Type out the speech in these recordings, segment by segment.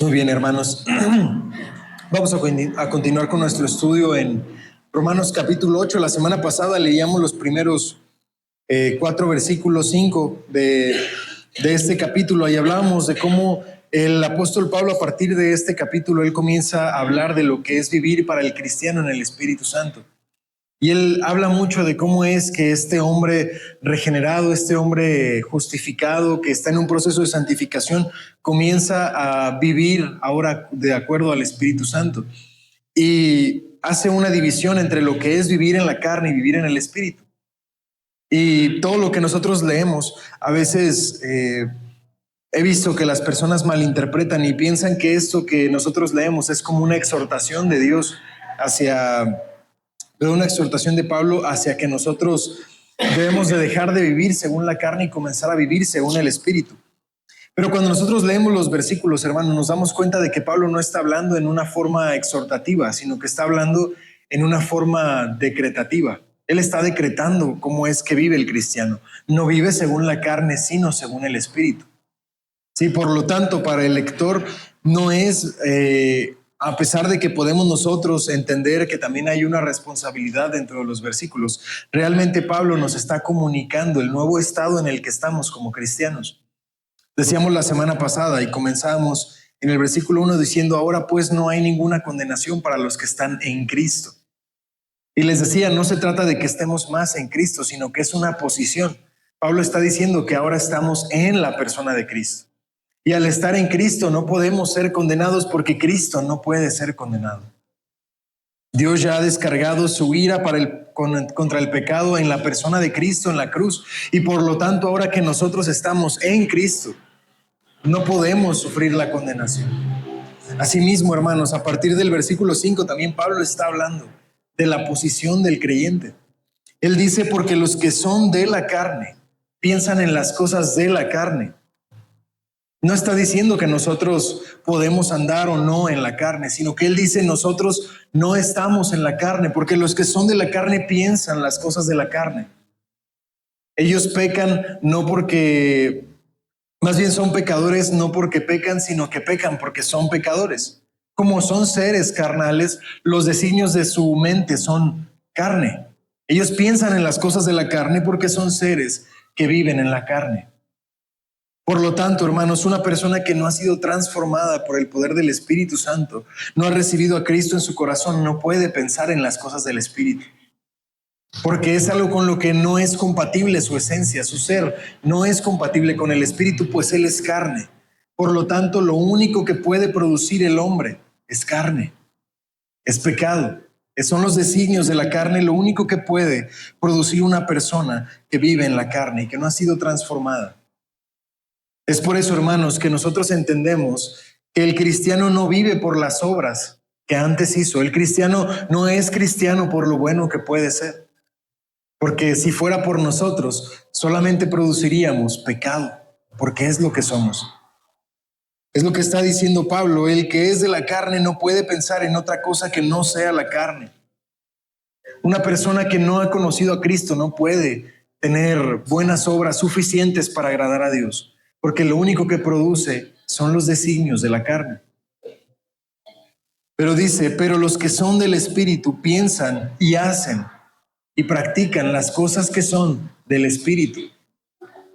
Muy bien, hermanos. Vamos a continuar con nuestro estudio en Romanos capítulo 8. La semana pasada leíamos los primeros 4 versículos 5 de este capítulo y hablábamos de cómo el apóstol Pablo, a partir de este capítulo, él comienza a hablar de lo que es vivir para el cristiano en el Espíritu Santo. Y él habla mucho de cómo es que este hombre regenerado, este hombre justificado, que está en un proceso de santificación, comienza a vivir ahora de acuerdo al Espíritu Santo. Y hace una división entre lo que es vivir en la carne y vivir en el Espíritu. Y todo lo que nosotros leemos, a veces he visto que las personas malinterpretan y piensan que esto que nosotros leemos es como una exhortación de Dios pero una exhortación de Pablo hacia que nosotros debemos de dejar de vivir según la carne y comenzar a vivir según el Espíritu. Pero cuando nosotros leemos los versículos, hermanos, nos damos cuenta de que Pablo no está hablando en una forma exhortativa, sino que está hablando en una forma decretativa. Él está decretando cómo es que vive el cristiano. No vive según la carne, sino según el Espíritu. Sí, por lo tanto, para el lector no es... a pesar de que podemos nosotros entender que también hay una responsabilidad dentro de los versículos, realmente Pablo nos está comunicando el nuevo estado en el que estamos como cristianos. Decíamos la semana pasada y comenzamos en el versículo 1 diciendo: ahora pues no hay ninguna condenación para los que están en Cristo. Y les decía, no se trata de que estemos más en Cristo, sino que es una posición. Pablo está diciendo que ahora estamos en la persona de Cristo. Y al estar en Cristo no podemos ser condenados porque Cristo no puede ser condenado. Dios ya ha descargado su ira contra el pecado en la persona de Cristo en la cruz. Y por lo tanto, ahora que nosotros estamos en Cristo, no podemos sufrir la condenación. Asimismo, hermanos, a partir del versículo 5 también Pablo está hablando de la posición del creyente. Él dice: porque los que son de la carne piensan en las cosas de la carne. No está diciendo que nosotros podemos andar o no en la carne, sino que él dice: nosotros no estamos en la carne, porque los que son de la carne piensan las cosas de la carne. Ellos pecan no porque, más bien son pecadores no porque pecan, sino que pecan porque son pecadores. Como son seres carnales, los designios de su mente son carne. Ellos piensan en las cosas de la carne porque son seres que viven en la carne. Por lo tanto, hermanos, una persona que no ha sido transformada por el poder del Espíritu Santo, no ha recibido a Cristo en su corazón, no puede pensar en las cosas del Espíritu. Porque es algo con lo que no es compatible su esencia, su ser. No es compatible con el Espíritu, pues Él es carne. Por lo tanto, lo único que puede producir el hombre es carne, es pecado. Son los designios de la carne lo único que puede producir una persona que vive en la carne y que no ha sido transformada. Es por eso, hermanos, que nosotros entendemos que el cristiano no vive por las obras que antes hizo. El cristiano no es cristiano por lo bueno que puede ser. Porque si fuera por nosotros, solamente produciríamos pecado, porque es lo que somos. Es lo que está diciendo Pablo: el que es de la carne no puede pensar en otra cosa que no sea la carne. Una persona que no ha conocido a Cristo no puede tener buenas obras suficientes para agradar a Dios. Porque lo único que produce son los designios de la carne. Pero dice: pero los que son del Espíritu piensan y hacen y practican las cosas que son del Espíritu.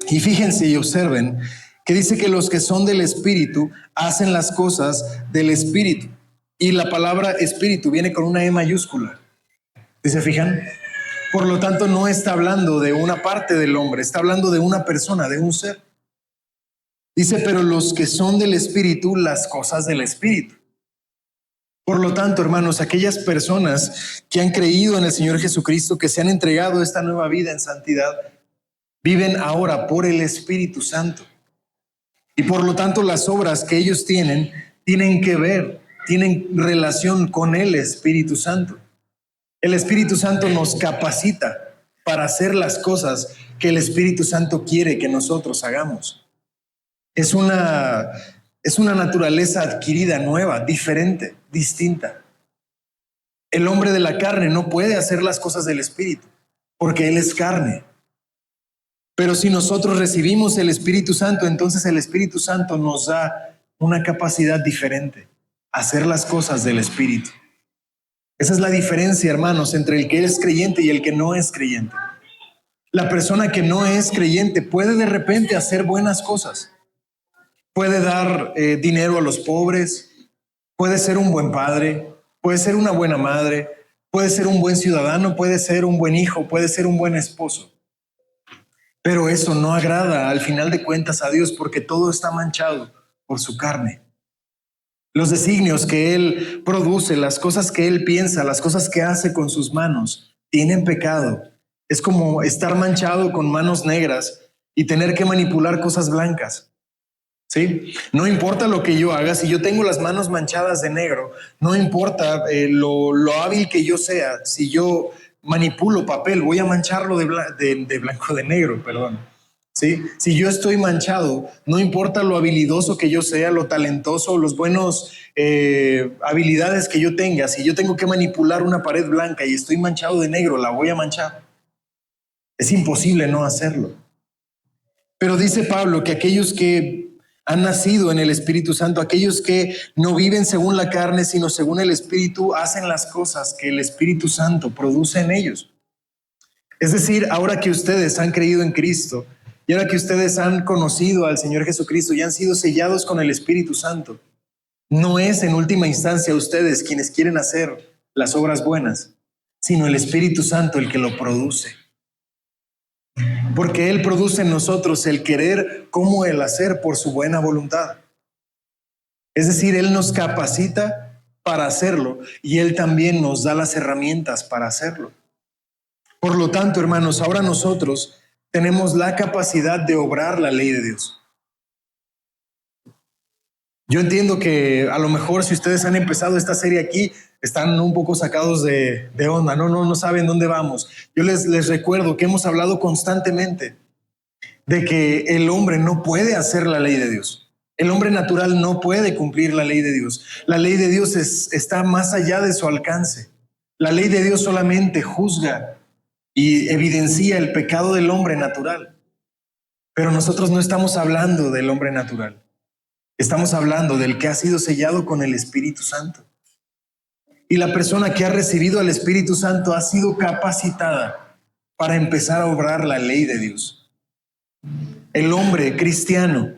Y fíjense y observen que dice que los que son del Espíritu hacen las cosas del Espíritu. Y la palabra Espíritu viene con una E mayúscula. ¿Se fijan? Por lo tanto, no está hablando de una parte del hombre, está hablando de una persona, de un ser. Dice: pero los que son del Espíritu, las cosas del Espíritu. Por lo tanto, hermanos, aquellas personas que han creído en el Señor Jesucristo, que se han entregado esta nueva vida en santidad, viven ahora por el Espíritu Santo. Y por lo tanto, las obras que ellos tienen que ver, tienen relación con el Espíritu Santo. El Espíritu Santo nos capacita para hacer las cosas que el Espíritu Santo quiere que nosotros hagamos. Es una naturaleza adquirida, nueva, diferente, distinta. El hombre de la carne no puede hacer las cosas del Espíritu, porque él es carne. Pero si nosotros recibimos el Espíritu Santo, entonces el Espíritu Santo nos da una capacidad diferente, hacer las cosas del Espíritu. Esa es la diferencia, hermanos, entre el que es creyente y el que no es creyente. La persona que no es creyente puede de repente hacer buenas cosas. Puede dar dinero a los pobres, puede ser un buen padre, puede ser una buena madre, puede ser un buen ciudadano, puede ser un buen hijo, puede ser un buen esposo. Pero eso no agrada al final de cuentas a Dios, porque todo está manchado por su carne. Los designios que Él produce, las cosas que Él piensa, las cosas que hace con sus manos, tienen pecado. Es como estar manchado con manos negras y tener que manipular cosas blancas. ¿Sí? No importa lo que yo haga, si yo tengo las manos manchadas de negro, no importa lo hábil que yo sea, si yo manipulo papel, voy a mancharlo de blanco, de negro, perdón. ¿Sí? Si yo estoy manchado, no importa lo habilidoso que yo sea, lo talentoso, los buenos habilidades que yo tenga, si yo tengo que manipular una pared blanca y estoy manchado de negro, la voy a manchar. Es imposible no hacerlo. Pero dice Pablo que aquellos que han nacido en el Espíritu Santo, aquellos que no viven según la carne, sino según el Espíritu, hacen las cosas que el Espíritu Santo produce en ellos. Es decir, ahora que ustedes han creído en Cristo y ahora que ustedes han conocido al Señor Jesucristo y han sido sellados con el Espíritu Santo, no es en última instancia ustedes quienes quieren hacer las obras buenas, sino el Espíritu Santo el que lo produce. Porque Él produce en nosotros el querer como el hacer por su buena voluntad. Es decir, Él nos capacita para hacerlo y Él también nos da las herramientas para hacerlo. Por lo tanto, hermanos, ahora nosotros tenemos la capacidad de obrar la ley de Dios. Yo entiendo que a lo mejor si ustedes han empezado esta serie aquí, están un poco sacados de onda, no saben dónde vamos. Yo les recuerdo que hemos hablado constantemente de que el hombre no puede hacer la ley de Dios. El hombre natural no puede cumplir la ley de Dios. La ley de Dios está más allá de su alcance. La ley de Dios solamente juzga y evidencia el pecado del hombre natural. Pero nosotros no estamos hablando del hombre natural. Estamos hablando del que ha sido sellado con el Espíritu Santo. Y la persona que ha recibido al Espíritu Santo ha sido capacitada para empezar a obrar la ley de Dios. El hombre cristiano,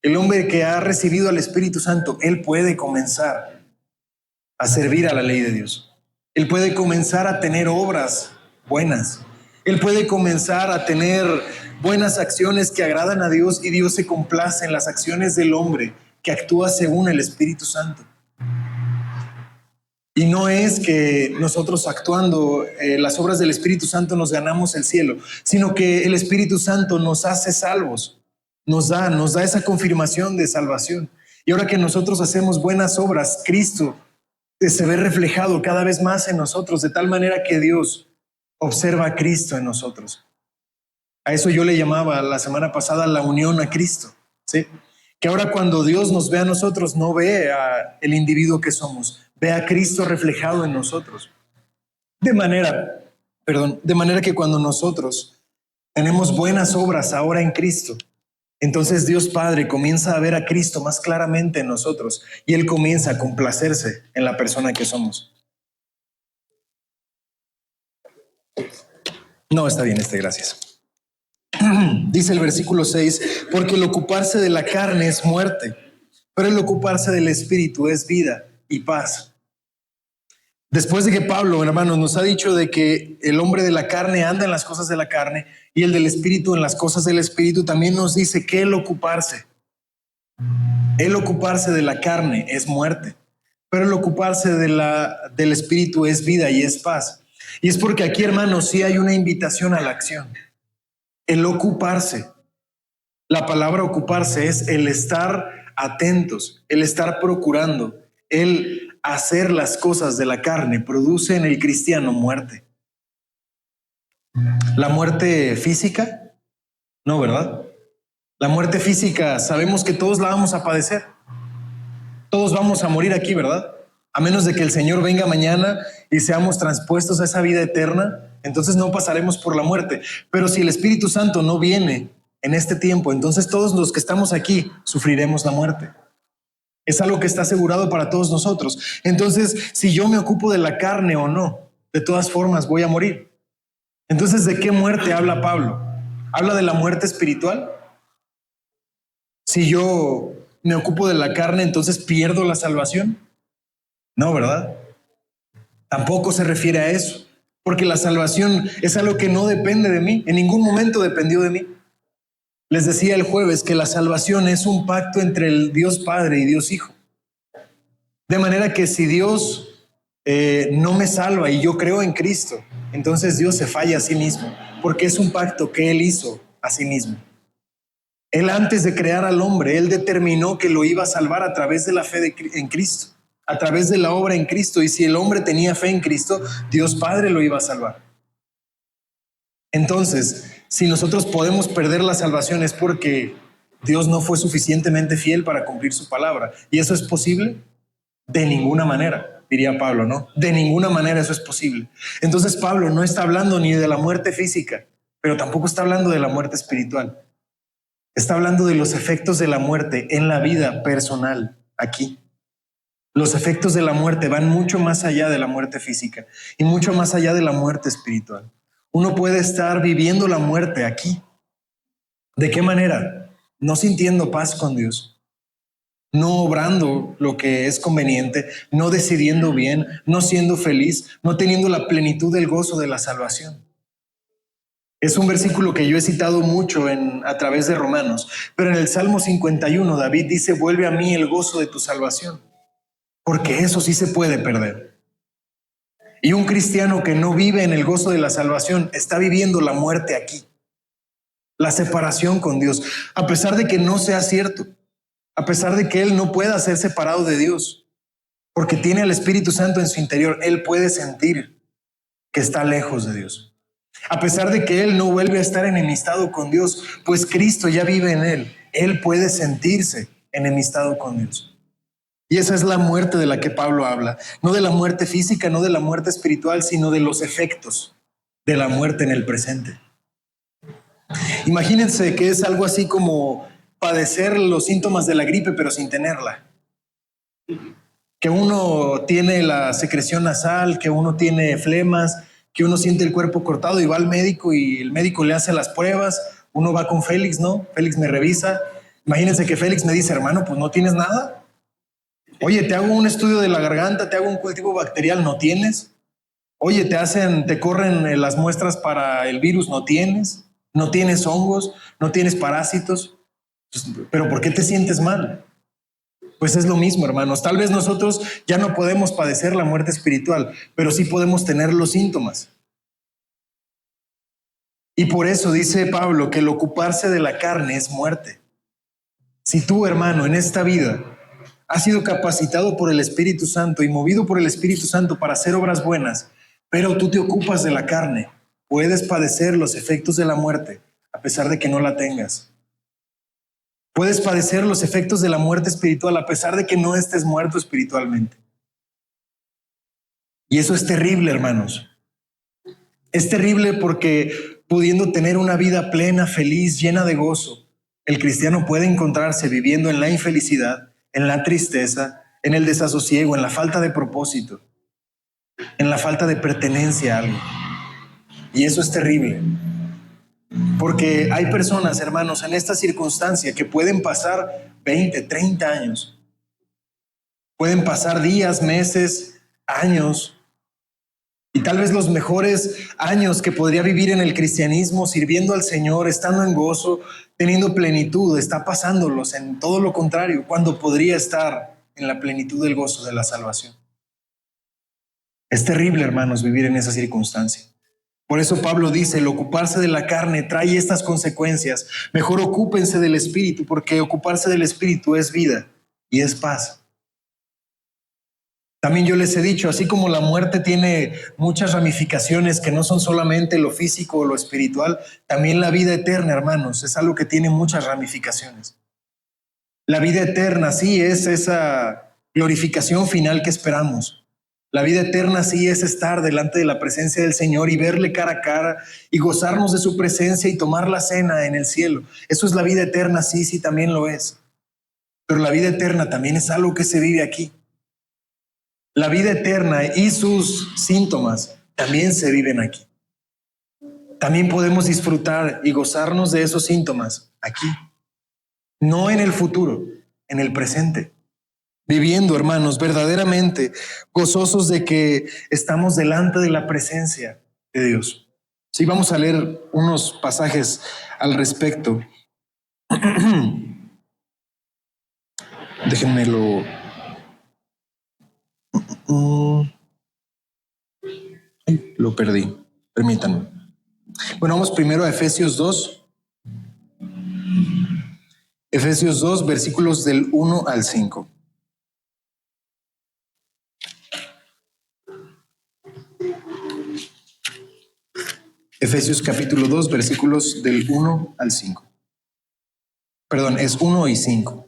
el hombre que ha recibido al Espíritu Santo, él puede comenzar a servir a la ley de Dios. Él puede comenzar a tener obras buenas. Él puede comenzar a tener buenas acciones que agradan a Dios y Dios se complace en las acciones del hombre que actúa según el Espíritu Santo. Y no es que nosotros actuando las obras del Espíritu Santo nos ganamos el cielo, sino que el Espíritu Santo nos hace salvos, nos da esa confirmación de salvación. Y ahora que nosotros hacemos buenas obras, Cristo se ve reflejado cada vez más en nosotros, de tal manera que Dios observa a Cristo en nosotros. A eso yo le llamaba la semana pasada la unión a Cristo, ¿sí? Que ahora cuando Dios nos ve a nosotros, no ve al individuo que somos, ve a Cristo reflejado en nosotros. De manera que cuando nosotros tenemos buenas obras ahora en Cristo, entonces Dios Padre comienza a ver a Cristo más claramente en nosotros y Él comienza a complacerse en la persona que somos. No, está bien, gracias. Dice el versículo 6, porque el ocuparse de la carne es muerte, pero el ocuparse del Espíritu es vida y paz. Después de que Pablo, hermanos, nos ha dicho de que el hombre de la carne anda en las cosas de la carne y el del Espíritu en las cosas del Espíritu, también nos dice que el ocuparse de la carne es muerte, pero el ocuparse del Espíritu es vida y es paz. Y es porque aquí, hermanos, sí hay una invitación a la acción. El ocuparse. La palabra ocuparse es el estar atentos, el estar procurando, el hacer las cosas de la carne produce en el cristiano muerte. ¿La muerte física? No, ¿verdad? La muerte física sabemos que todos la vamos a padecer. Todos vamos a morir aquí, ¿verdad? A menos de que el Señor venga mañana y seamos transpuestos a esa vida eterna, entonces no pasaremos por la muerte. Pero si el Espíritu Santo no viene en este tiempo, entonces todos los que estamos aquí sufriremos la muerte. Es algo que está asegurado para todos nosotros. Entonces, si yo me ocupo de la carne o no, de todas formas voy a morir. Entonces, ¿de qué muerte habla Pablo? ¿Habla de la muerte espiritual? Si yo me ocupo de la carne, entonces pierdo la salvación. No, ¿verdad? Tampoco se refiere a eso, porque la salvación es algo que no depende de mí, en ningún momento dependió de mí. Les decía el jueves que la salvación es un pacto entre el Dios Padre y Dios Hijo. De manera que si Dios no me salva y yo creo en Cristo, entonces Dios se falla a sí mismo, porque es un pacto que Él hizo a sí mismo. Él, antes de crear al hombre, Él determinó que lo iba a salvar a través de la fe en Cristo, a través de la obra en Cristo. Y si el hombre tenía fe en Cristo, Dios Padre lo iba a salvar. Entonces, si nosotros podemos perder la salvación es porque Dios no fue suficientemente fiel para cumplir su palabra. ¿Y eso es posible? De ninguna manera, diría Pablo, ¿no? De ninguna manera eso es posible. Entonces Pablo no está hablando ni de la muerte física, pero tampoco está hablando de la muerte espiritual. Está hablando de los efectos de la muerte en la vida personal aquí. Los efectos de la muerte van mucho más allá de la muerte física y mucho más allá de la muerte espiritual. Uno puede estar viviendo la muerte aquí. ¿De qué manera? No sintiendo paz con Dios, no obrando lo que es conveniente, no decidiendo bien, no siendo feliz, no teniendo la plenitud del gozo de la salvación. Es un versículo que yo he citado mucho a través de Romanos, pero en el Salmo 51 David dice: vuelve a mí el gozo de tu salvación, porque eso sí se puede perder. Y un cristiano que no vive en el gozo de la salvación está viviendo la muerte aquí, la separación con Dios, a pesar de que no sea cierto, a pesar de que él no pueda ser separado de Dios, porque tiene al Espíritu Santo en su interior. Él puede sentir que está lejos de Dios. A pesar de que él no vuelve a estar enemistado con Dios, pues Cristo ya vive en él. Él puede sentirse enemistado con Dios. Y esa es la muerte de la que Pablo habla. No de la muerte física, no de la muerte espiritual, sino de los efectos de la muerte en el presente. Imagínense que es algo así como padecer los síntomas de la gripe, pero sin tenerla. Que uno tiene la secreción nasal, que uno tiene flemas, que uno siente el cuerpo cortado y va al médico y el médico le hace las pruebas. Uno va con Félix, ¿no? Félix me revisa. Imagínense que Félix me dice: hermano, pues no tienes nada. Oye, te hago un estudio de la garganta, te hago un cultivo bacterial, no tienes. Oye, te corren las muestras para el virus, no tienes. No tienes hongos, no tienes parásitos. Pero ¿por qué te sientes mal? Pues es lo mismo, hermanos. Tal vez nosotros ya no podemos padecer la muerte espiritual, pero sí podemos tener los síntomas. Y por eso dice Pablo que el ocuparse de la carne es muerte. Si tú, hermano, en esta vida has sido capacitado por el Espíritu Santo y movido por el Espíritu Santo para hacer obras buenas, pero tú te ocupas de la carne, puedes padecer los efectos de la muerte a pesar de que no la tengas. Puedes padecer los efectos de la muerte espiritual a pesar de que no estés muerto espiritualmente. Y eso es terrible, hermanos. Es terrible porque pudiendo tener una vida plena, feliz, llena de gozo, el cristiano puede encontrarse viviendo en la infelicidad, en la tristeza, en el desasosiego, en la falta de propósito, en la falta de pertenencia a algo. Y eso es terrible. Porque hay personas, hermanos, en esta circunstancia que pueden pasar 20, 30 años. Pueden pasar días, meses, años. Y tal vez los mejores años que podría vivir en el cristianismo, sirviendo al Señor, estando en gozo, teniendo plenitud, está pasándolos en todo lo contrario, cuando podría estar en la plenitud del gozo de la salvación. Es terrible, hermanos, vivir en esa circunstancia. Por eso Pablo dice: el ocuparse de la carne trae estas consecuencias. Mejor ocúpense del Espíritu, porque ocuparse del Espíritu es vida y es paz. También yo les he dicho, así como la muerte tiene muchas ramificaciones que no son solamente lo físico o lo espiritual, también la vida eterna, hermanos, es algo que tiene muchas ramificaciones. La vida eterna sí es esa glorificación final que esperamos. La vida eterna sí es estar delante de la presencia del Señor y verle cara a cara y gozarnos de su presencia y tomar la cena en el cielo. Eso es la vida eterna, sí, sí, también lo es. pero la vida eterna también es algo que se vive aquí. La vida eterna y sus síntomas también se viven aquí. También podemos disfrutar y gozarnos de esos síntomas aquí. No en el futuro, en el presente. Viviendo, hermanos, verdaderamente gozosos de que estamos delante de la presencia de Dios. Sí, vamos a leer unos pasajes al respecto. Déjenmelo. Lo perdí. Permítanme. Bueno, vamos primero a Efesios 2. Efesios 2, versículos del 1 al 5. Efesios capítulo 2, versículos del 1 al 5. Perdón, es 1 y 5.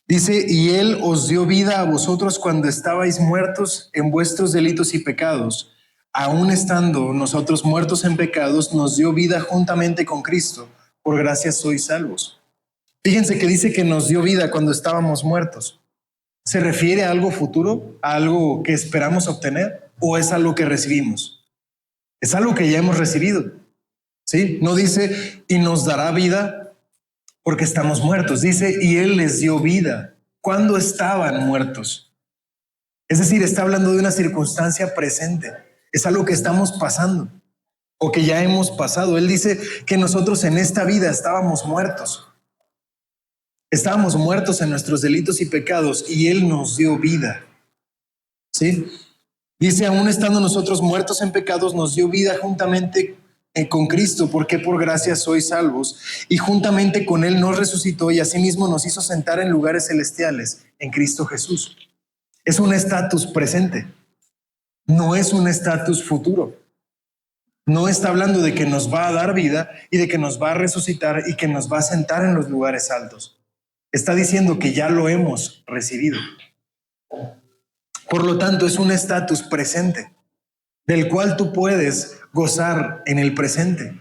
Dice, y Él os dio vida a vosotros cuando estabais muertos en vuestros delitos y pecados. Aún estando nosotros muertos en pecados, nos dio vida juntamente con Cristo. Por gracia sois salvos. Fíjense que dice que nos dio vida cuando estábamos muertos. ¿Se refiere a algo futuro? ¿A algo que esperamos obtener? ¿O es algo que recibimos? Es algo que ya hemos recibido. ¿Sí? No dice, y nos dará vida porque estamos muertos. Dice, y Él les dio vida cuando estaban muertos. Es decir, está hablando de una circunstancia presente. Es algo que estamos pasando o que ya hemos pasado. Él dice que nosotros en esta vida estábamos muertos. Estábamos muertos en nuestros delitos y pecados y Él nos dio vida. ¿Sí? Dice, aún estando nosotros muertos en pecados, nos dio vida juntamente con Cristo, porque por gracia sois salvos, y juntamente con Él nos resucitó y asimismo nos hizo sentar en lugares celestiales en Cristo Jesús. Es un estatus presente, no es un estatus futuro. No está hablando de que nos va a dar vida y de que nos va a resucitar y que nos va a sentar en los lugares altos. Está diciendo que ya lo hemos recibido. Por lo tanto, es un estatus presente del cual tú puedes gozar en el presente.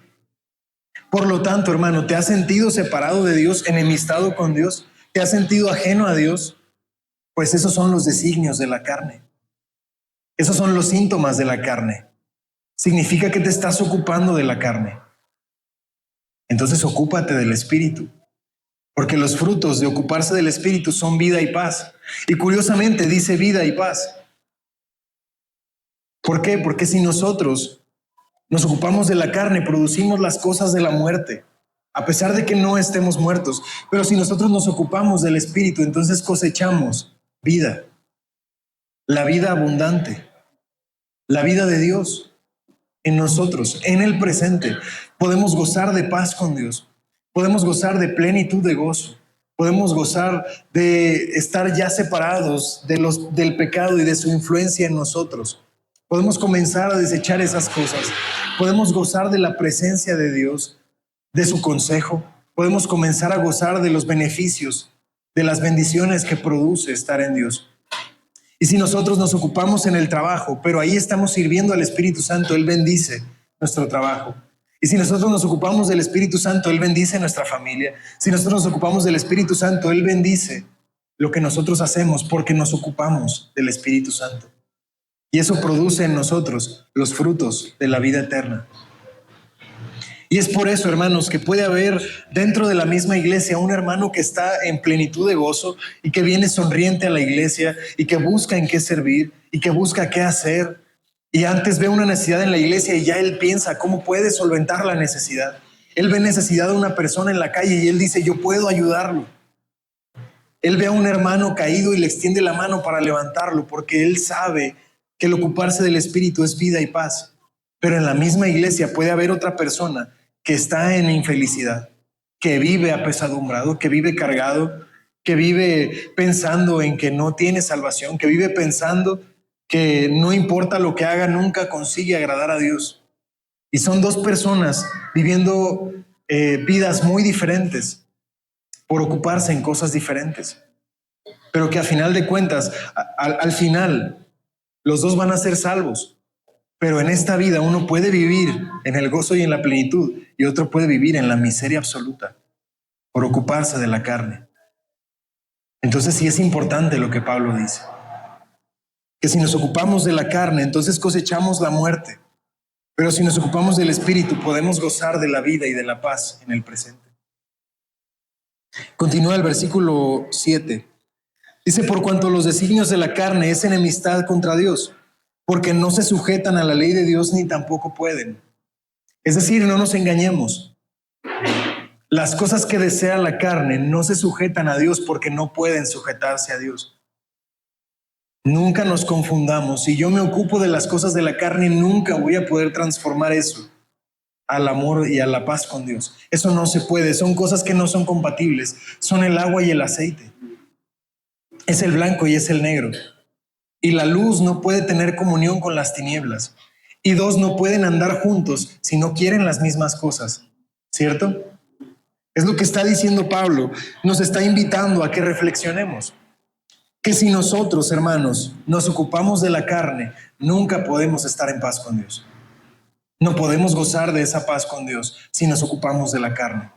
Por lo tanto, hermano, ¿te has sentido separado de Dios, enemistado con Dios? ¿Te has sentido ajeno a Dios? Pues esos son los designios de la carne. Esos son los síntomas de la carne. Significa que te estás ocupando de la carne. Entonces, ocúpate del Espíritu. Porque los frutos de ocuparse del Espíritu son vida y paz. Y curiosamente dice vida y paz. ¿Por qué? Porque si nosotros nos ocupamos de la carne, producimos las cosas de la muerte, a pesar de que no estemos muertos. Pero si nosotros nos ocupamos del Espíritu, entonces cosechamos vida. La vida abundante. La vida de Dios en nosotros, en el presente. Podemos gozar de paz con Dios. Podemos gozar de plenitud de gozo. Podemos gozar de estar ya separados del pecado y de su influencia en nosotros. Podemos comenzar a desechar esas cosas. Podemos gozar de la presencia de Dios, de su consejo. Podemos comenzar a gozar de los beneficios, de las bendiciones que produce estar en Dios. Y si nosotros nos ocupamos en el trabajo, pero ahí estamos sirviendo al Espíritu Santo, Él bendice nuestro trabajo. Y si nosotros nos ocupamos del Espíritu Santo, Él bendice nuestra familia. Si nosotros nos ocupamos del Espíritu Santo, Él bendice lo que nosotros hacemos porque nos ocupamos del Espíritu Santo. Y eso produce en nosotros los frutos de la vida eterna. Y es por eso, hermanos, que puede haber dentro de la misma iglesia un hermano que está en plenitud de gozo y que viene sonriente a la iglesia y que busca en qué servir y que busca qué hacer. Y antes ve una necesidad en la iglesia y ya él piensa cómo puede solventar la necesidad. Él ve necesidad de una persona en la calle y él dice, yo puedo ayudarlo. Él ve a un hermano caído y le extiende la mano para levantarlo porque él sabe que el ocuparse del Espíritu es vida y paz. Pero en la misma iglesia puede haber otra persona que está en infelicidad, que vive apesadumbrado, que vive cargado, que vive pensando en que no tiene salvación, que vive pensando que no importa lo que haga, nunca consigue agradar a Dios. Y son dos personas viviendo vidas muy diferentes por ocuparse en cosas diferentes. Pero que a final de cuentas, al final, los dos van a ser salvos. Pero en esta vida uno puede vivir en el gozo y en la plenitud y otro puede vivir en la miseria absoluta por ocuparse de la carne. Entonces sí es importante lo que Pablo dice, que si nos ocupamos de la carne, entonces cosechamos la muerte, pero si nos ocupamos del Espíritu, podemos gozar de la vida y de la paz en el presente. Continúa el versículo 7. Dice, por cuanto los designios de la carne es enemistad contra Dios, porque no se sujetan a la ley de Dios ni tampoco pueden. Es decir, no nos engañemos. Las cosas que desea la carne no se sujetan a Dios porque no pueden sujetarse a Dios. Nunca nos confundamos. Si yo me ocupo de las cosas de la carne, nunca voy a poder transformar eso al amor y a la paz con Dios. Eso no se puede. Son cosas que no son compatibles. Son el agua y el aceite. Es el blanco y es el negro. Y la luz no puede tener comunión con las tinieblas. Y dos no pueden andar juntos si no quieren las mismas cosas. ¿Cierto? Es lo que está diciendo Pablo. Nos está invitando a que reflexionemos. Que si nosotros, hermanos, nos ocupamos de la carne, nunca podemos estar en paz con Dios. No podemos gozar de esa paz con Dios si nos ocupamos de la carne.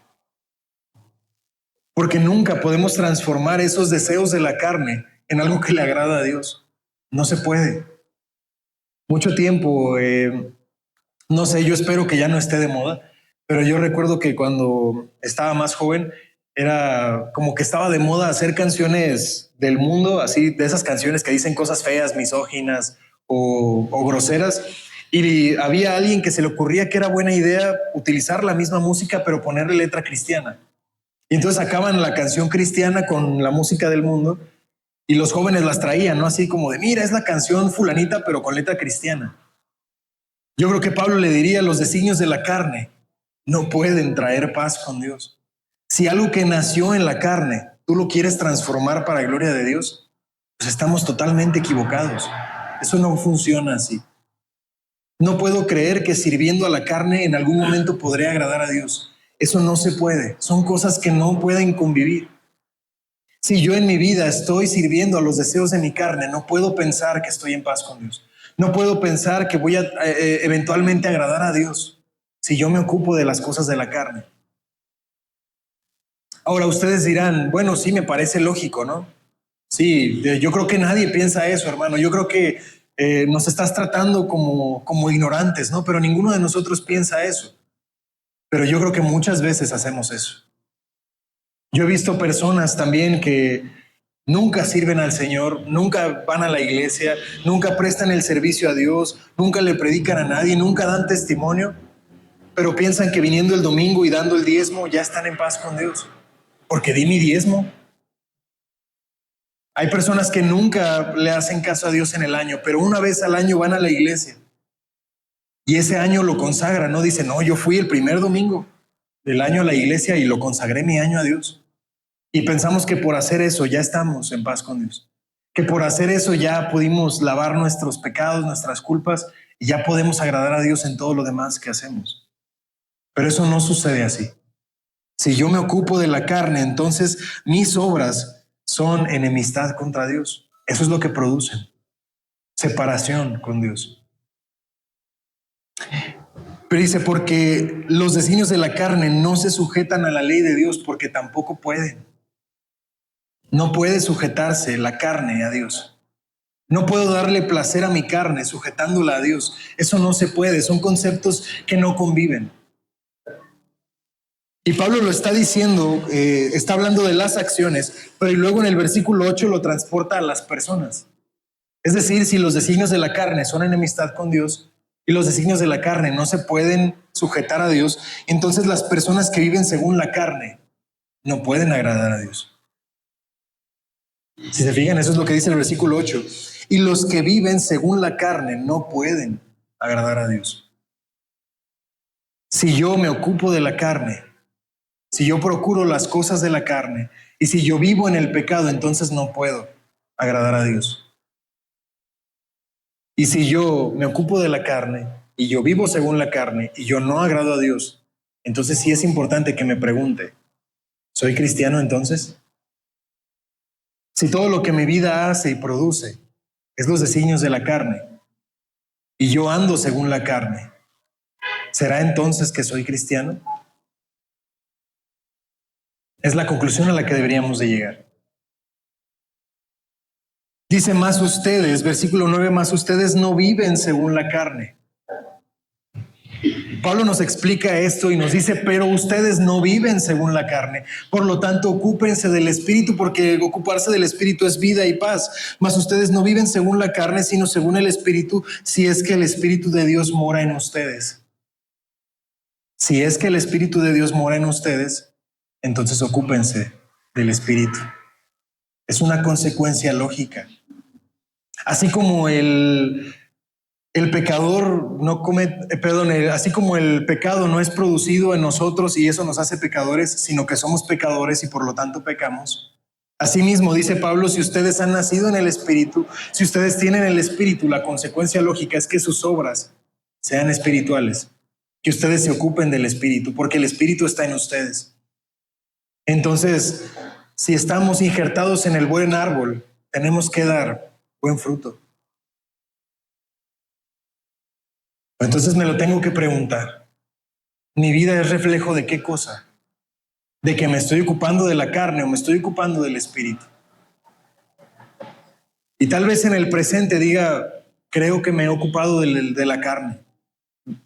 Porque nunca podemos transformar esos deseos de la carne en algo que le agrada a Dios. No se puede. Mucho tiempo, no sé, yo espero que ya no esté de moda, pero yo recuerdo que cuando estaba más joven, era como que estaba de moda hacer canciones del mundo, así de esas canciones que dicen cosas feas, misóginas o groseras. Y había alguien que se le ocurría que era buena idea utilizar la misma música, pero ponerle letra cristiana. Y entonces sacaban la canción cristiana con la música del mundo y los jóvenes las traían, ¿no? Así como de, mira, es la canción fulanita, pero con letra cristiana. Yo creo que Pablo le diría, los designios de la carne no pueden traer paz con Dios. Si algo que nació en la carne, tú lo quieres transformar para gloria de Dios, pues estamos totalmente equivocados. Eso no funciona así. No puedo creer que sirviendo a la carne en algún momento podré agradar a Dios. Eso no se puede. Son cosas que no pueden convivir. Si yo en mi vida estoy sirviendo a los deseos de mi carne, no puedo pensar que estoy en paz con Dios. No puedo pensar que voy a eventualmente agradar a Dios si yo me ocupo de las cosas de la carne. Ahora ustedes dirán, bueno, sí, me parece lógico, ¿no? Sí, yo creo que nadie piensa eso, hermano. Yo creo que nos estás tratando como ignorantes, ¿no? Pero ninguno de nosotros piensa eso. Pero yo creo que muchas veces hacemos eso. Yo he visto personas también que nunca sirven al Señor, nunca van a la iglesia, nunca prestan el servicio a Dios, nunca le predican a nadie, nunca dan testimonio, pero piensan que viniendo el domingo y dando el diezmo ya están en paz con Dios, porque di mi diezmo. Hay personas que nunca le hacen caso a Dios en el año, pero una vez al año van a la iglesia y ese año lo consagran, no dicen, no, yo fui el primer domingo del año a la iglesia y lo consagré mi año a Dios. Y pensamos que por hacer eso ya estamos en paz con Dios, que por hacer eso ya pudimos lavar nuestros pecados, nuestras culpas y ya podemos agradar a Dios en todo lo demás que hacemos. Pero eso no sucede así. Si yo me ocupo de la carne, entonces mis obras son enemistad contra Dios. Eso es lo que producen. Separación con Dios. Pero dice, porque los designios de la carne no se sujetan a la ley de Dios porque tampoco pueden. No puede sujetarse la carne a Dios. No puedo darle placer a mi carne sujetándola a Dios. Eso no se puede. Son conceptos que no conviven. Y Pablo lo está diciendo, está hablando de las acciones, pero luego en el versículo 8 lo transporta a las personas. Es decir, si los designios de la carne son enemistad con Dios y los designios de la carne no se pueden sujetar a Dios, entonces las personas que viven según la carne no pueden agradar a Dios. Si se fijan, eso es lo que dice el versículo 8. Y los que viven según la carne no pueden agradar a Dios. Si yo me ocupo de la carne, si yo procuro las cosas de la carne y si yo vivo en el pecado, entonces no puedo agradar a Dios. Y si yo me ocupo de la carne y yo vivo según la carne y yo no agrado a Dios, entonces sí es importante que me pregunte, ¿soy cristiano entonces? Si todo lo que mi vida hace y produce es los designios de la carne y yo ando según la carne, ¿será entonces que soy cristiano? Es la conclusión a la que deberíamos de llegar. Dice más ustedes, versículo 9, más ustedes no viven según la carne. Pablo nos explica esto y nos dice, pero ustedes no viven según la carne. Por lo tanto, ocúpense del Espíritu, porque ocuparse del Espíritu es vida y paz. Mas ustedes no viven según la carne, sino según el Espíritu, si es que el Espíritu de Dios mora en ustedes. Si es que el Espíritu de Dios mora en ustedes, entonces ocúpense del Espíritu. Es una consecuencia lógica. Así como el pecador no comete, así como el pecado no es producido en nosotros y eso nos hace pecadores, sino que somos pecadores y por lo tanto pecamos. Asimismo, dice Pablo, si ustedes han nacido en el Espíritu, si ustedes tienen el Espíritu, la consecuencia lógica es que sus obras sean espirituales, que ustedes se ocupen del Espíritu, porque el Espíritu está en ustedes. Entonces, si estamos injertados en el buen árbol, tenemos que dar buen fruto. Entonces me lo tengo que preguntar. ¿Mi vida es reflejo de qué cosa? ¿De que me estoy ocupando de la carne o me estoy ocupando del Espíritu? Y tal vez en el presente diga, creo que me he ocupado de la carne.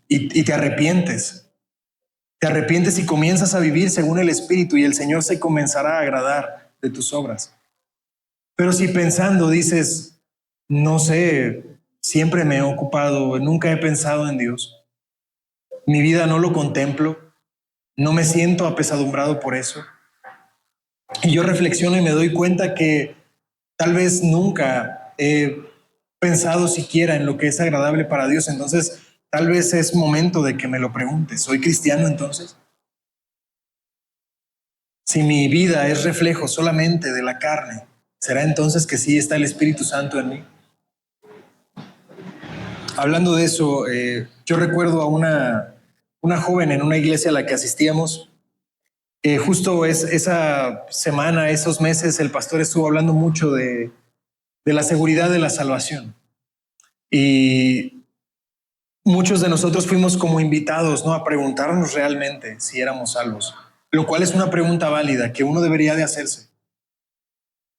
Y te arrepientes. Te arrepientes y comienzas a vivir según el Espíritu y el Señor se comenzará a agradar de tus obras. Pero si pensando dices, no sé, siempre me he ocupado, nunca he pensado en Dios, mi vida no lo contemplo, no me siento apesadumbrado por eso, y yo reflexiono y me doy cuenta que tal vez nunca he pensado siquiera en lo que es agradable para Dios, entonces tal vez es momento de que me lo preguntes, ¿soy cristiano entonces? Si mi vida es reflejo solamente de la carne, ¿será entonces que sí está el Espíritu Santo en mí? Hablando de eso, yo recuerdo a una joven en una iglesia a la que asistíamos. Justo esa semana, esos meses, el pastor estuvo hablando mucho de la seguridad de la salvación. Y muchos de nosotros fuimos como invitados, ¿no?, a preguntarnos realmente si éramos salvos, lo cual es una pregunta válida que uno debería de hacerse.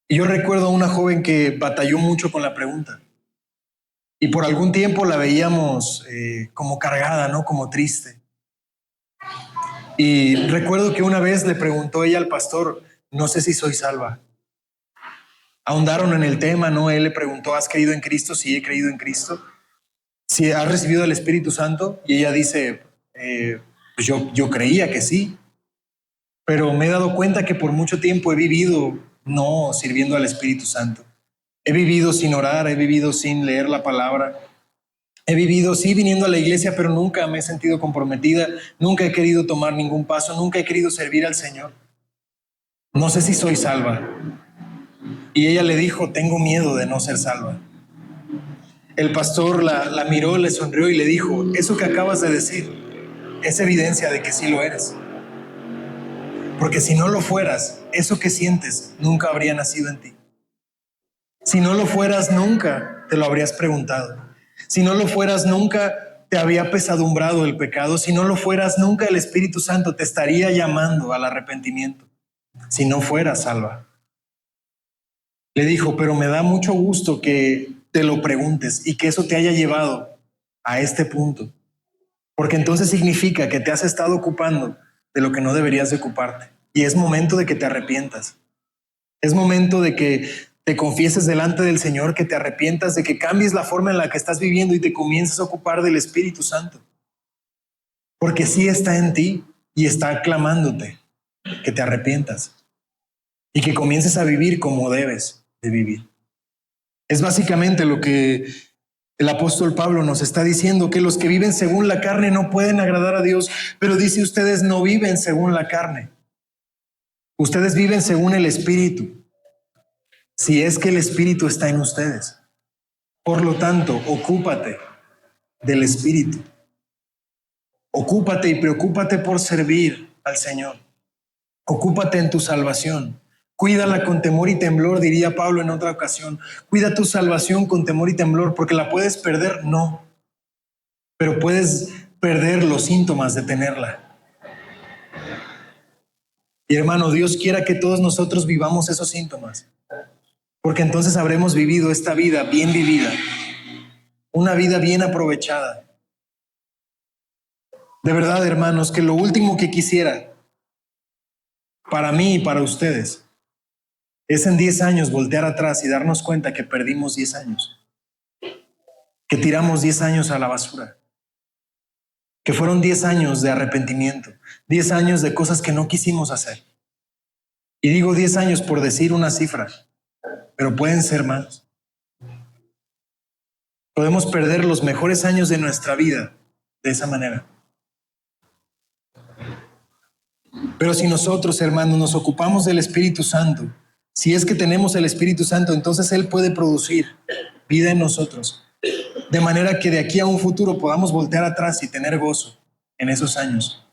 Y yo recuerdo a una joven que batalló mucho con la pregunta. Y por algún tiempo la veíamos como cargada, ¿no?, como triste. Y recuerdo que una vez le preguntó ella al pastor, no sé si soy salva. Ahondaron en el tema, ¿no? Él le preguntó, ¿has creído en Cristo? Sí, he creído en Cristo. ¿Sí has recibido el Espíritu Santo? Y ella dice, pues yo creía que sí, pero me he dado cuenta que por mucho tiempo he vivido no sirviendo al Espíritu Santo. He vivido sin orar, he vivido sin leer la palabra. He vivido, sí, viniendo a la iglesia, pero nunca me he sentido comprometida, nunca he querido tomar ningún paso, nunca he querido servir al Señor. No sé si soy salva. Y ella le dijo, tengo miedo de no ser salva. El pastor la miró, le sonrió y le dijo, eso que acabas de decir es evidencia de que sí lo eres. Porque si no lo fueras, eso que sientes nunca habría nacido en ti. Si no lo fueras, nunca te lo habrías preguntado. Si no lo fueras, nunca te había pesadumbrado el pecado. Si no lo fueras, nunca el Espíritu Santo te estaría llamando al arrepentimiento. Si no fueras salva. Le dijo, pero me da mucho gusto que te lo preguntes y que eso te haya llevado a este punto. Porque entonces significa que te has estado ocupando de lo que no deberías de ocuparte. Y es momento de que te arrepientas. Es momento de que te confieses delante del Señor, que te arrepientas, de que cambies la forma en la que estás viviendo y te comiences a ocupar del Espíritu Santo. Porque sí está en ti y está clamándote que te arrepientas y que comiences a vivir como debes de vivir. Es básicamente lo que el apóstol Pablo nos está diciendo, que los que viven según la carne no pueden agradar a Dios, pero dice, ustedes no viven según la carne. Ustedes viven según el Espíritu. Si es que el Espíritu está en ustedes. Por lo tanto, ocúpate del Espíritu. Ocúpate y preocúpate por servir al Señor. Ocúpate en tu salvación. Cuídala con temor y temblor, diría Pablo en otra ocasión. Cuida tu salvación con temor y temblor, porque la puedes perder, no. Pero puedes perder los síntomas de tenerla. Y hermano, Dios quiera que todos nosotros vivamos esos síntomas. porque entonces habremos vivido esta vida bien vivida, una vida bien aprovechada. De verdad, hermanos, que lo último que quisiera para mí y para ustedes es en 10 años voltear atrás y darnos cuenta que perdimos 10 años, que tiramos 10 años a la basura, que fueron 10 años de arrepentimiento, 10 años de cosas que no quisimos hacer. Y digo 10 años por decir una cifra, pero pueden ser más. Podemos perder los mejores años de nuestra vida de esa manera. Pero si nosotros, hermanos, nos ocupamos del Espíritu Santo, si es que tenemos el Espíritu Santo, entonces Él puede producir vida en nosotros, de manera que de aquí a un futuro podamos voltear atrás y tener gozo en esos años.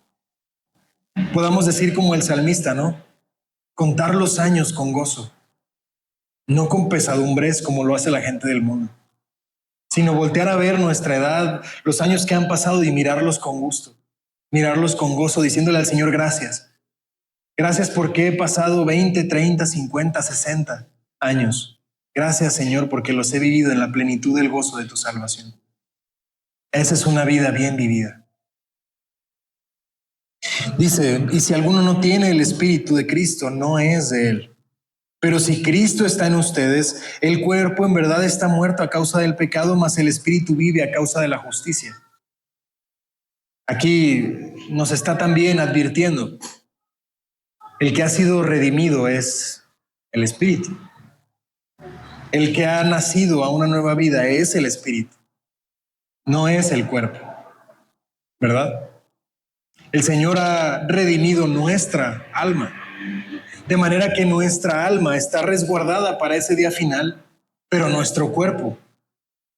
Podamos decir como el salmista, ¿no? Contar los años con gozo, no con pesadumbres como lo hace la gente del mundo, sino voltear a ver nuestra edad, los años que han pasado y mirarlos con gusto, mirarlos con gozo, diciéndole al Señor gracias. Gracias porque he pasado 20, 30, 50, 60 años. Gracias, Señor, porque los he vivido en la plenitud del gozo de tu salvación. Esa es una vida bien vivida. Dice, y si alguno no tiene el Espíritu de Cristo, no es de él. Pero si Cristo está en ustedes, el cuerpo en verdad está muerto a causa del pecado, mas el Espíritu vive a causa de la justicia. Aquí nos está también advirtiendo, el que ha sido redimido es el Espíritu. El que ha nacido a una nueva vida es el Espíritu, no es el cuerpo, ¿verdad? El Señor ha redimido nuestra alma, de manera que nuestra alma está resguardada para ese día final, pero nuestro cuerpo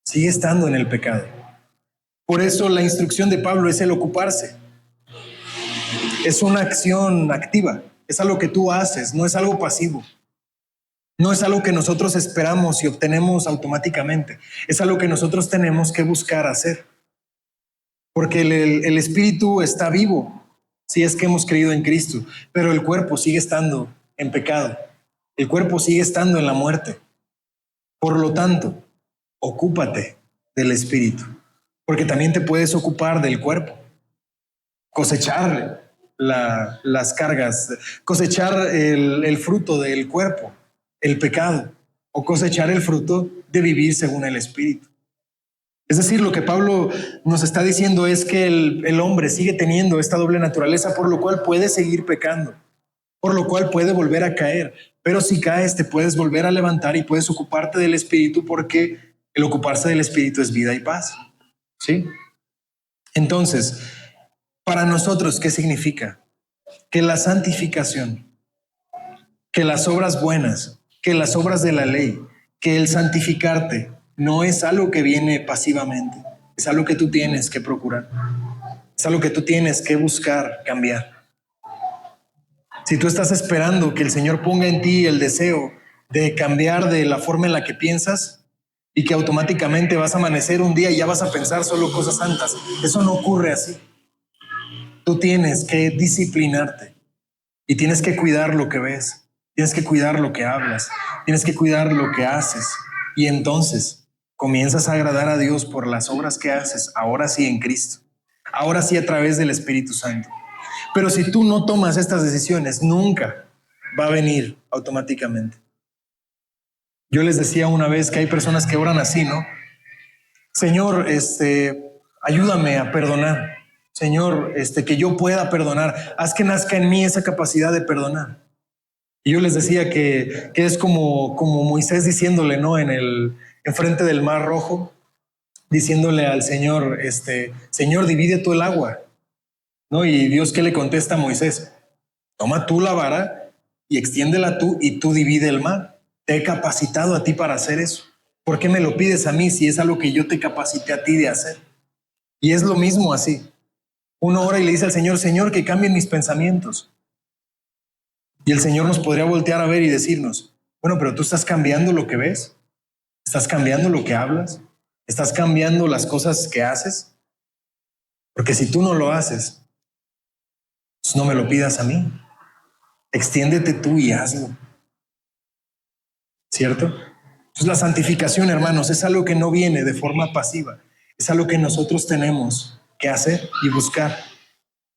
sigue estando en el pecado. Por eso la instrucción de Pablo es el ocuparse. Es una acción activa, es algo que tú haces, no es algo pasivo. No es algo que nosotros esperamos y obtenemos automáticamente. Es algo que nosotros tenemos que buscar hacer. Porque el espíritu está vivo, si es que hemos creído en Cristo, pero el cuerpo sigue estando en pecado. El cuerpo sigue estando en la muerte. Por lo tanto, ocúpate del espíritu, porque también te puedes ocupar del cuerpo. Cosechar las cargas, cosechar el fruto del cuerpo, el pecado, o cosechar el fruto de vivir según el Espíritu. Es decir, lo que Pablo nos está diciendo es que el hombre sigue teniendo esta doble naturaleza, por lo cual puede seguir pecando, por lo cual puede volver a caer. Pero si caes, te puedes volver a levantar y puedes ocuparte del Espíritu, porque el ocuparse del Espíritu es vida y paz. ¿Sí? Entonces, para nosotros, ¿qué significa? Que la santificación, que las obras buenas, que las obras de la ley, que el santificarte no es algo que viene pasivamente, es algo que tú tienes que procurar, es algo que tú tienes que buscar cambiar. Si tú estás esperando que el Señor ponga en ti el deseo de cambiar de la forma en la que piensas y que automáticamente vas a amanecer un día y ya vas a pensar solo cosas santas, eso no ocurre así. Tú tienes que disciplinarte y tienes que cuidar lo que ves. Tienes que cuidar lo que hablas, tienes que cuidar lo que haces, y entonces comienzas a agradar a Dios por las obras que haces, ahora sí en Cristo, ahora sí a través del Espíritu Santo. Pero si tú no tomas estas decisiones, nunca va a venir automáticamente. Yo les decía una vez que hay personas que oran así, ¿no? Señor, ayúdame a perdonar. Señor, que yo pueda perdonar. Haz que nazca en mí esa capacidad de perdonar. Y yo les decía que es como Moisés diciéndole, ¿no? Enfrente del Mar Rojo, diciéndole al Señor, Señor, divide tú el agua, ¿no? Y Dios, ¿qué le contesta a Moisés? Toma tú la vara y extiéndela tú y tú divide el mar. Te he capacitado a ti para hacer eso. ¿Por qué me lo pides a mí si es algo que yo te capacité a ti de hacer? Y es lo mismo así. Uno ora y le dice al Señor, Señor, que cambien mis pensamientos. Y el Señor nos podría voltear a ver y decirnos, bueno, pero tú estás cambiando lo que ves, estás cambiando lo que hablas, estás cambiando las cosas que haces. Porque si tú no lo haces, pues no me lo pidas a mí. Extiéndete tú y hazlo. ¿cierto? Entonces la santificación, hermanos, es algo que no viene de forma pasiva, es algo que nosotros tenemos que hacer y buscar.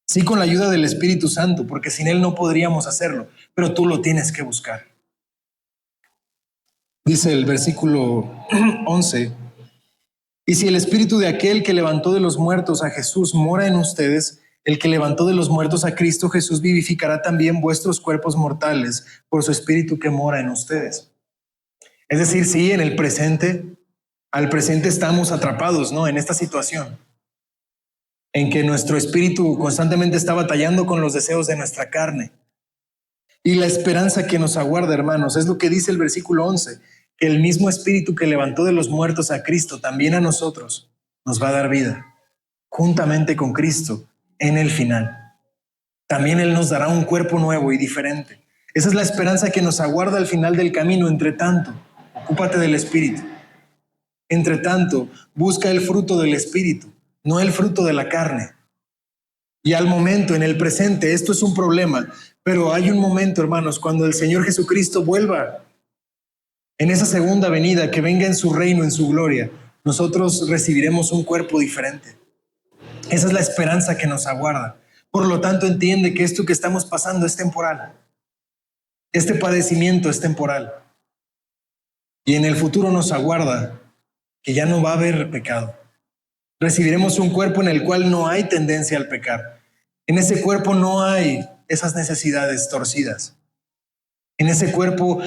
Sí, con la ayuda del Espíritu Santo, porque sin Él no podríamos hacerlo, pero tú lo tienes que buscar. Dice el versículo 11, y si el Espíritu de aquel que levantó de los muertos a Jesús mora en ustedes, el que levantó de los muertos a Cristo Jesús vivificará también vuestros cuerpos mortales por su Espíritu que mora en ustedes. Es decir, sí, en el presente, al presente estamos atrapados, ¿no? En esta situación, en que nuestro espíritu constantemente está batallando con los deseos de nuestra carne. Y la esperanza que nos aguarda, hermanos, es lo que dice el versículo 11, que el mismo Espíritu que levantó de los muertos a Cristo, también a nosotros, nos va a dar vida, juntamente con Cristo, en el final. También Él nos dará un cuerpo nuevo y diferente. Esa es la esperanza que nos aguarda al final del camino. Entre tanto, ocúpate del Espíritu. Entre tanto, busca el fruto del Espíritu, no el fruto de la carne. Y al momento, en el presente, esto es un problema, pero hay un momento, hermanos, cuando el Señor Jesucristo vuelva en esa segunda venida, que venga en su reino, en su gloria, nosotros recibiremos un cuerpo diferente. Esa es la esperanza que nos aguarda. Por lo tanto, entiende que esto que estamos pasando es temporal. Este padecimiento es temporal. Y en el futuro nos aguarda que ya no va a haber pecado. Recibiremos un cuerpo en el cual no hay tendencia al pecar. En ese cuerpo no hay esas necesidades torcidas. En ese cuerpo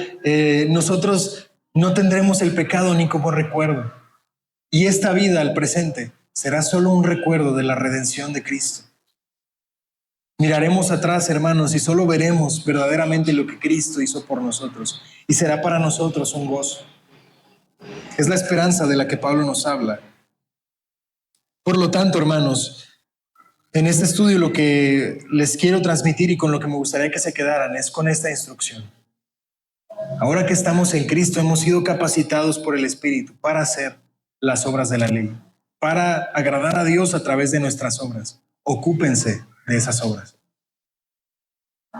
nosotros no tendremos el pecado ni como recuerdo. Y esta vida al presente será solo un recuerdo de la redención de Cristo. Miraremos atrás, hermanos, y solo veremos verdaderamente lo que Cristo hizo por nosotros. Y será para nosotros un gozo. Es la esperanza de la que Pablo nos habla. Por lo tanto, hermanos, en este estudio lo que les quiero transmitir y con lo que me gustaría que se quedaran es con esta instrucción. Ahora que estamos en Cristo, hemos sido capacitados por el Espíritu para hacer las obras de la ley, para agradar a Dios a través de nuestras obras. Ocúpense de esas obras.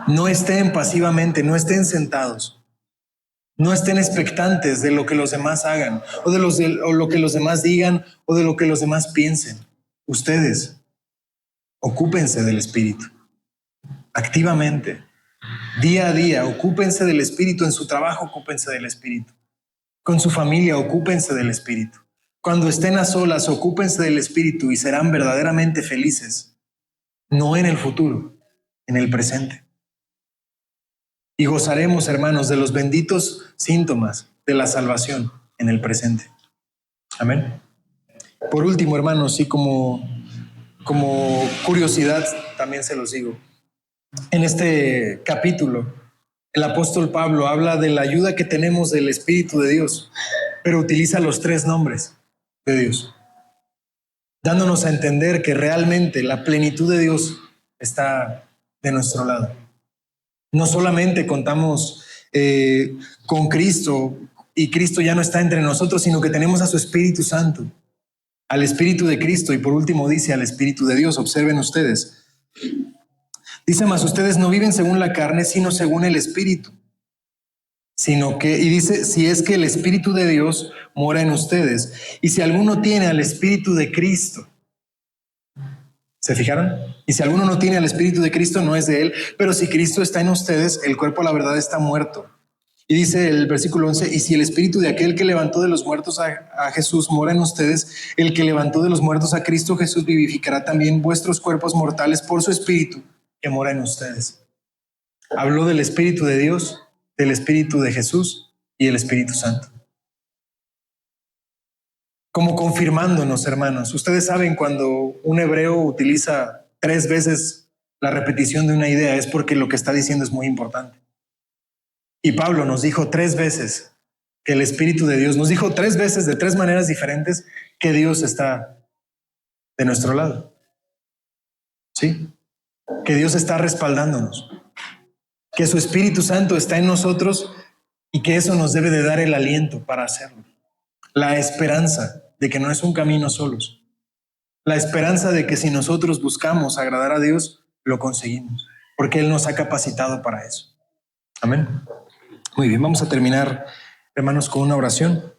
No estén pasivamente, no estén sentados. No estén expectantes de lo que los demás hagan, o lo que los demás digan, o de lo que los demás piensen. Ustedes, ocúpense del Espíritu, activamente, día a día, ocúpense del Espíritu. En su trabajo, ocúpense del Espíritu. Con su familia, ocúpense del Espíritu. Cuando estén a solas, ocúpense del Espíritu y serán verdaderamente felices, no en el futuro, en el presente. Y gozaremos, hermanos, de los benditos síntomas de la salvación en el presente. Amén. Por último, hermanos, y como curiosidad, también se los digo. En este capítulo, el apóstol Pablo habla de la ayuda que tenemos del Espíritu de Dios, pero utiliza los 3 nombres de Dios, dándonos a entender que realmente la plenitud de Dios está de nuestro lado. No solamente contamos con Cristo y Cristo ya no está entre nosotros, sino que tenemos a su Espíritu Santo, al Espíritu de Cristo y por último dice al Espíritu de Dios. Observen ustedes. Dice más, ustedes no viven según la carne, sino según el Espíritu. Y dice, si es que el Espíritu de Dios mora en ustedes. Y si alguno tiene al Espíritu de Cristo, ¿se fijaron? Y si alguno no tiene al Espíritu de Cristo, no es de él. Pero si Cristo está en ustedes, el cuerpo, la verdad, está muerto. Y dice el versículo 11, y si el Espíritu de aquel que levantó de los muertos a Jesús mora en ustedes, el que levantó de los muertos a Cristo Jesús vivificará también vuestros cuerpos mortales por su Espíritu que mora en ustedes. Habló del Espíritu de Dios, del Espíritu de Jesús y el Espíritu Santo. Como confirmándonos, hermanos. Ustedes saben, cuando un hebreo utiliza 3 veces la repetición de una idea, es porque lo que está diciendo es muy importante. Y Pablo nos dijo 3 veces que el Espíritu de Dios, nos dijo 3 veces de 3 maneras diferentes que Dios está de nuestro lado. ¿Sí? Que Dios está respaldándonos, que su Espíritu Santo está en nosotros y que eso nos debe de dar el aliento para hacerlo. La esperanza de que no es un camino solos. La esperanza de que si nosotros buscamos agradar a Dios, lo conseguimos, porque Él nos ha capacitado para eso. Amén. Muy bien, vamos a terminar Hermanos, con una oración